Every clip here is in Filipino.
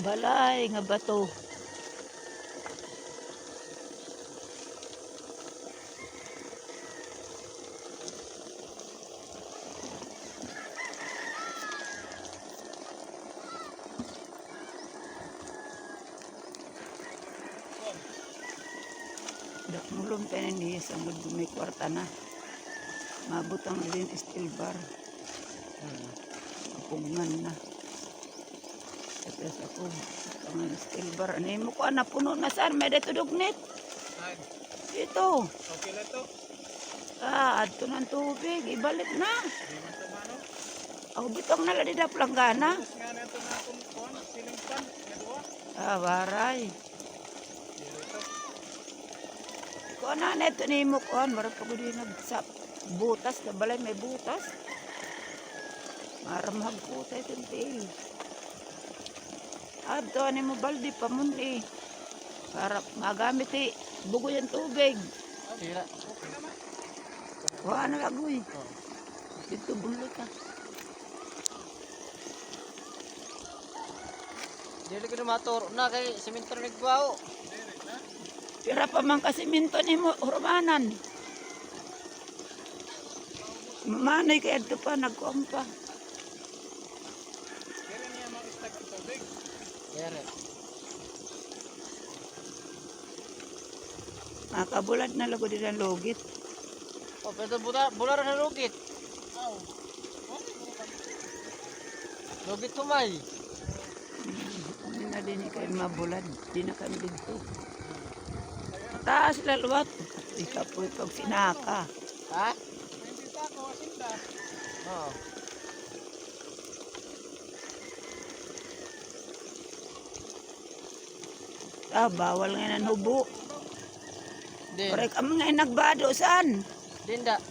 Balay nga bato. Dakmulong tayo niya sa may kwarta na. Mabutang na din steel bar. Mapungan na. Tapos ako, ang steel bar. Ano mo ko, napuno na saan? May dito dugnit. Ito. Okay lang to. Adto ng tubig. Ibalik na. Ako bitong naladidap lang gana. Tapos nga na ito na itong kuhan, ceiling fan. Waray. Kuha na ito ni mo kuhan. Marap ako din nagsap. Butas na balay may butas. Maramhag po tayo itong tail. Adto ani mo baldi pa mun eh. Para magamit eh. Bugo yung tubig. Sira. Okay naman. Kuha na lagoy. Dito bulot ka. Dili ko na maturo na kay semento na nagbaho. Tira pa man kasi minto ni mo urbanan. Manay kaya ito pa nagkuhan pa. Kaya niya mag-stack ang tubig. Dere. Makabulad na lago din ang logit. Oh, pero bular na lugit. Lugit tumay. Hindi na din kayo mabulad. Di na kami dito. Taas lalwat. Ikaw po pag sinaka. Ha? Hindi ta ako, asinda. Oo. Bawal nga ng hubo. Din. Korek ang mga nagbado. Saan? Dinda.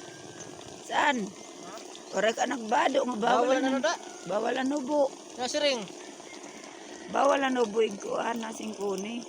Saan? Korek ang nagbado. Bawal na da. Bawal ang hubo. Nasiring. Bawal ang hubo. Iguan na singkuni.